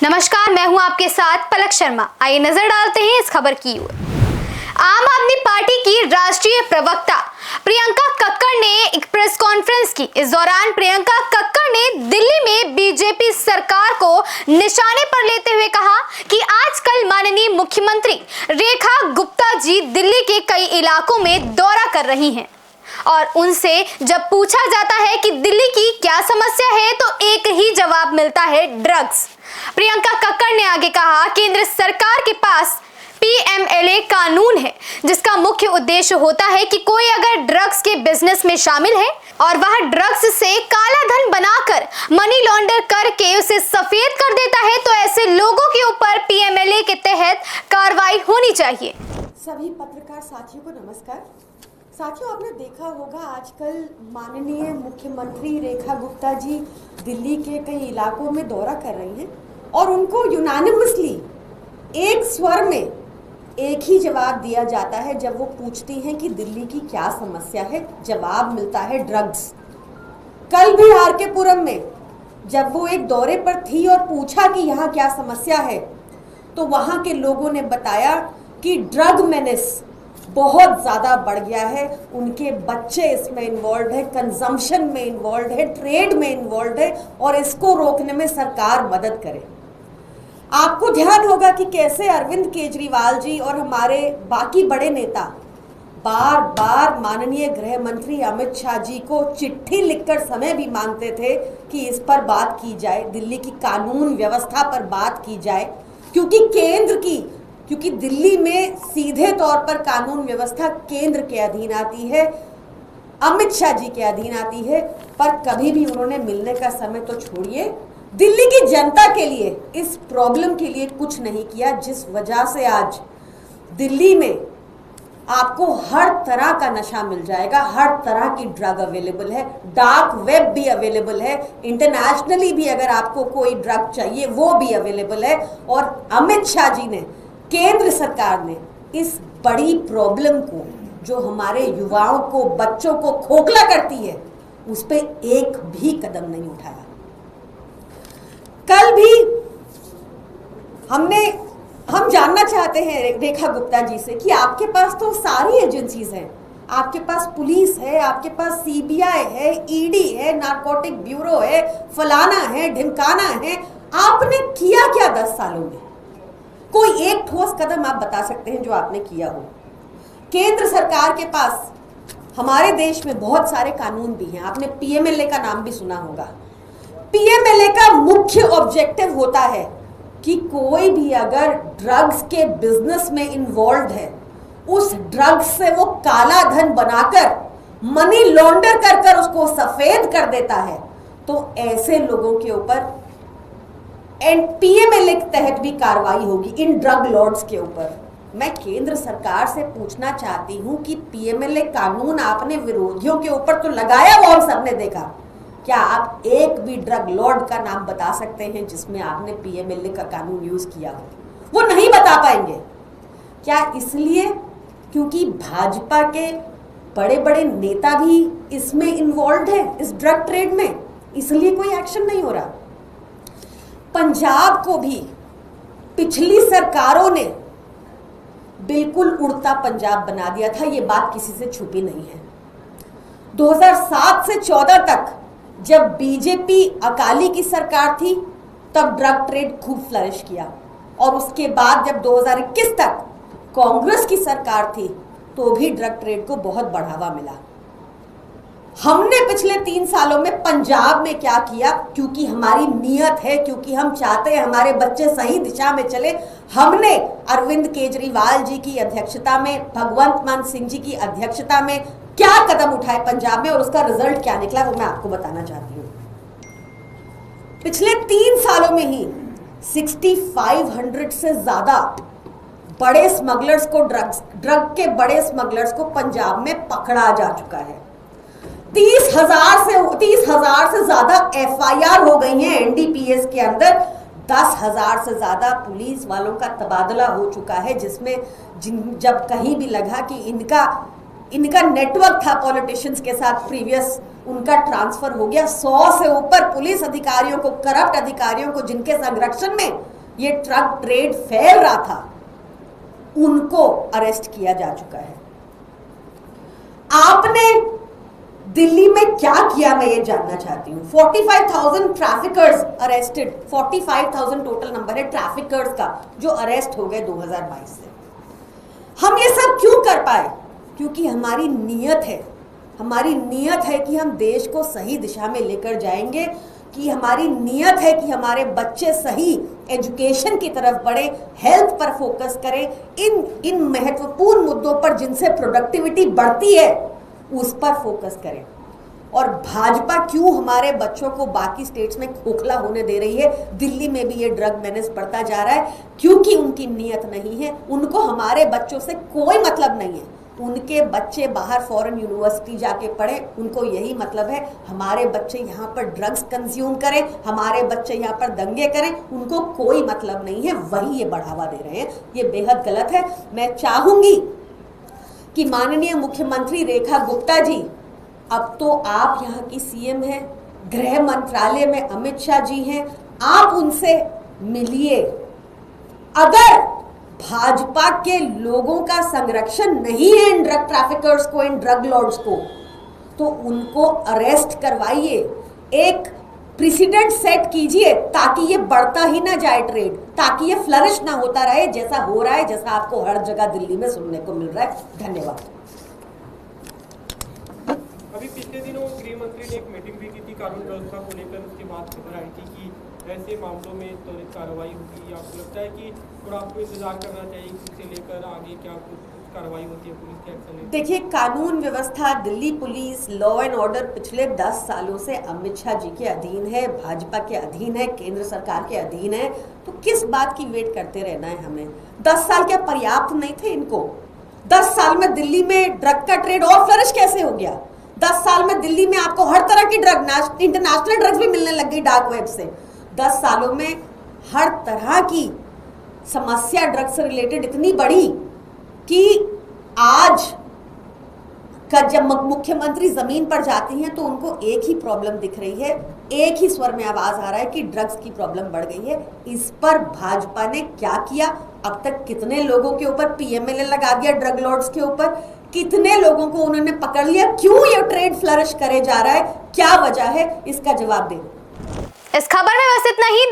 नमस्कार, मैं हूं आपके साथ पलक शर्मा। आइए नजर डालते हैं इस खबर की ओर। आम आदमी पार्टी की राष्ट्रीय प्रवक्ता प्रियंका कक्कड़ ने एक प्रेस कॉन्फ्रेंस की। इस दौरान प्रियंका कक्कड़ ने दिल्ली में बीजेपी सरकार को निशाने पर लेते हुए कहा कि आजकल माननीय मुख्यमंत्री रेखा गुप्ता जी दिल्ली के कई इलाकों में दौरा कर रही हैं और उनसे जब पूछा जाता है कि दिल्ली की क्या समस्या है तो एक ही जवाब मिलता है, ड्रग्स। प्रियंका कक्कड़ ने आगे कहा, केंद्र सरकार के पास पीएमएलए कानून है जिसका मुख्य उद्देश्य होता है कि कोई अगर ड्रग्स के बिजनेस में शामिल है और वह ड्रग्स से काला धन बनाकर मनी लॉन्डर करके उसे सफेद कर देता है तो ऐसे लोगों के ऊपर पीएमएलए के तहत कार्रवाई होनी चाहिए। सभी पत्रकार साथियों को नमस्कार। साथियों, आपने देखा होगा आजकल माननीय मुख्यमंत्री रेखा गुप्ता जी दिल्ली के कई इलाकों में दौरा कर रही हैं और उनको यूनानिमसली एक स्वर में एक ही जवाब दिया जाता है। जब वो पूछती हैं कि दिल्ली की क्या समस्या है, जवाब मिलता है ड्रग्स। कल भी आर के पुरम में जब वो एक दौरे पर थी और पूछा कि यहाँ क्या समस्या है तो वहाँ के लोगों ने बताया कि ड्रग मेनेस बहुत ज़्यादा बढ़ गया है, उनके बच्चे इसमें इन्वॉल्व है, कंजम्पशन में इन्वॉल्व है, ट्रेड में इन्वॉल्व है और इसको रोकने में सरकार मदद करे। आपको ध्यान होगा कि कैसे अरविंद केजरीवाल जी और हमारे बाकी बड़े नेता बार बार माननीय गृह मंत्री अमित शाह जी को चिट्ठी लिखकर समय भी मांगते थे कि इस पर बात की जाए, दिल्ली की कानून व्यवस्था पर बात की जाए, क्योंकि दिल्ली में सीधे तौर पर कानून व्यवस्था केंद्र के अधीन आती है, अमित शाह जी के अधीन आती है। पर कभी भी उन्होंने मिलने का समय तो छोड़िए, दिल्ली की जनता के लिए, इस प्रॉब्लम के लिए कुछ नहीं किया, जिस वजह से आज दिल्ली में आपको हर तरह का नशा मिल जाएगा, हर तरह की ड्रग अवेलेबल है, डार्क वेब भी अवेलेबल है, इंटरनेशनली भी अगर आपको कोई ड्रग चाहिए वो भी अवेलेबल है। और अमित शाह जी ने, केंद्र सरकार ने इस बड़ी प्रॉब्लम को जो हमारे युवाओं को, बच्चों को खोखला करती है, उस पर एक भी कदम नहीं उठाया। कल भी हम जानना चाहते हैं रेखा गुप्ता जी से कि आपके पास तो सारी एजेंसीज हैं, आपके पास पुलिस है, आपके पास सीबीआई है, ईडी है, नारकोटिक ब्यूरो है, फलाना है, ढिमकाना है, आपने किया क्या 10 सालों में? कोई एक ठोस कदम आप बता सकते हैं जो आपने किया हो? केंद्र सरकार के पास हमारे देश में बहुत सारे कानून भी हैं, आपने पीएमएलए का नाम भी सुना होगा। पीएमएलए का मुख्य ऑब्जेक्टिव होता है कि कोई भी अगर ड्रग्स के बिजनेस में इन्वॉल्व है, उस ड्रग्स से वो काला धन बनाकर मनी लॉन्डर कर उसको सफेद कर देता है तो ऐसे लोगों के ऊपर पीएमएलए के तहत भी कार्रवाई होगी, इन ड्रग लॉर्ड्स के ऊपर। मैं केंद्र सरकार से पूछना चाहती हूं कि पीएमएलए कानून आपने विरोधियों के ऊपर तो लगाया, वो हम सबने देखा, क्या आप एक भी ड्रग लॉर्ड का नाम बता सकते हैं जिसमें आपने पीएमएलए का कानून यूज किया हो? वो नहीं बता पाएंगे। क्या इसलिए क्योंकि भाजपा के बड़े बड़े नेता भी इसमें इन्वॉल्व है, इस ड्रग ट्रेड में, इसलिए कोई एक्शन नहीं हो रहा? पंजाब को भी पिछली सरकारों ने बिल्कुल उड़ता पंजाब बना दिया था, ये बात किसी से छुपी नहीं है। 2007 से 14 तक जब बीजेपी अकाली की सरकार थी तब ड्रग ट्रेड खूब फ्लरिश किया और उसके बाद जब 2021 तक कांग्रेस की सरकार थी तो भी ड्रग ट्रेड को बहुत बढ़ावा मिला। हमने पिछले 3 सालों में पंजाब में क्या किया? क्योंकि हमारी नीयत है, क्योंकि हम चाहते हैं हमारे बच्चे सही दिशा में चले, हमने अरविंद केजरीवाल जी की अध्यक्षता में, भगवंत मान सिंह जी की अध्यक्षता में क्या कदम उठाए पंजाब में और उसका रिजल्ट क्या निकला वो मैं आपको बताना चाहती हूँ। पिछले 3 सालों में ही 6500 से ज्यादा बड़े स्मगलर्स को, ड्रग के बड़े स्मगलर्स को पंजाब में पकड़ा जा चुका है। 30,000 से ज्यादा एफआईआर हो गई हैं एनडीपीएस के अंदर, 10,000 से ज्यादा पुलिस वालों का तबादला हो चुका है, जिसमें जब कहीं भी लगा कि इनका इनका नेटवर्क था पॉलिटिशियंस के साथ प्रीवियस, उनका ट्रांसफर हो गया। 100 से ऊपर पुलिस अधिकारियों को, करप्ट अधिकारियों को, जिनके संरक्षण में ये ड्रग ट्रेड फैल रहा था, उनको अरेस्ट किया जा चुका है। आपने दिल्ली में क्या किया, मैं ये जानना चाहती हूँ। 45,000 ट्रैफिकर्स अरेस्टेड, 45,000 टोटल नंबर है ट्रैफिकर्स का जो अरेस्ट हो गए 2022 से। हम ये सब क्यों कर पाए? क्योंकि हमारी नीयत है, हमारी नीयत है कि हम देश को सही दिशा में लेकर जाएंगे, कि हमारी नीयत है कि हमारे बच्चे सही एजुकेशन की तरफ बढ़े, हेल्थ पर फोकस करें, इन महत्वपूर्ण मुद्दों पर जिनसे प्रोडक्टिविटी बढ़ती है उस पर फोकस करें। और भाजपा क्यों हमारे बच्चों को बाकी स्टेट्स में खोखला होने दे रही है? दिल्ली में भी ये ड्रग मेनेस बढ़ता जा रहा है क्योंकि उनकी नीयत नहीं है। उनको हमारे बच्चों से कोई मतलब नहीं है। उनके बच्चे बाहर फॉरेन यूनिवर्सिटी जाके पढ़े, उनको यही मतलब है हमारे बच्चे यहाँ पर ड्रग्स कंज्यूम करें, हमारे बच्चे यहाँ पर दंगे करें, उनको कोई मतलब नहीं है। वही ये बढ़ावा दे रहे हैं, ये बेहद गलत है। मैं चाहूंगी कि माननीय मुख्यमंत्री रेखा गुप्ता जी, अब तो आप यहाँ की सीएम हैं, गृह मंत्रालय में अमित शाह जी हैं, आप उनसे मिलिए। अगर भाजपा के लोगों का संरक्षण नहीं है इन ड्रग ट्रैफिकर्स को, इन ड्रग लॉर्ड्स को, तो उनको अरेस्ट करवाइए, एक प्रेसिडेंट सेट कीजिए ताकि ये बढ़ता ही ना जाए ट्रेड, ताकि ये फ्लरिश ना होता रहे जैसा हो रहा है, जैसा आपको हर जगह दिल्ली में सुनने को मिल रहा है। धन्यवाद। अभी पिछले दिनों गृह मंत्री ने एक मीटिंग भी की थी कानून व्यवस्था को लेकर, उसके बाद खबर आई थी कि ऐसे मामलों में त्वरित कार्रवाई होगी। आपको लगता है कि थोड़ा आपको इंतजार करना चाहिए इससे लेकर आगे क्या कुछ कार्रवाई होती है, पुलिस के एक्शन लेती है? देखिए, कानून व्यवस्था, Delhi police, law and order पिछले 10 सालों से अमित शाह जी के अधीन है, भाजपा के अधीन है, केंद्र सरकार के अधीन है, तो किस बात की वेट करते रहना है हमें? 10 साल क्या पर्याप्त नहीं थे इनको? 10 साल में दिल्ली में ड्रग का ट्रेड और फ्लरिश कैसे हो गया? 10 साल में दिल्ली में आपको हर तरह की ड्रग, इंटरनेशनल ड्रग्स भी मिलने लग गई डार्क वेब से। 10 सालों में हर तरह की समस्या ड्रग्स से रिलेटेड इतनी बढ़ी कि आज का जब मुख्यमंत्री जमीन पर जाती हैं तो उनको एक ही प्रॉब्लम दिख रही है, एक ही स्वर में आवाज आ रहा है कि ड्रग्स की प्रॉब्लम बढ़ गई है। इस पर भाजपा ने क्या किया? अब तक कितने लोगों के ऊपर पीएमएलए लगा दिया, ड्रग लॉर्ड्स के ऊपर कितने लोगों को उन्होंने पकड़ लिया? क्यों ये ट्रेड फ्लरिश करे जा रहा है? क्या वजह है? इसका जवाब दे। इस खबर में बस इतना ही।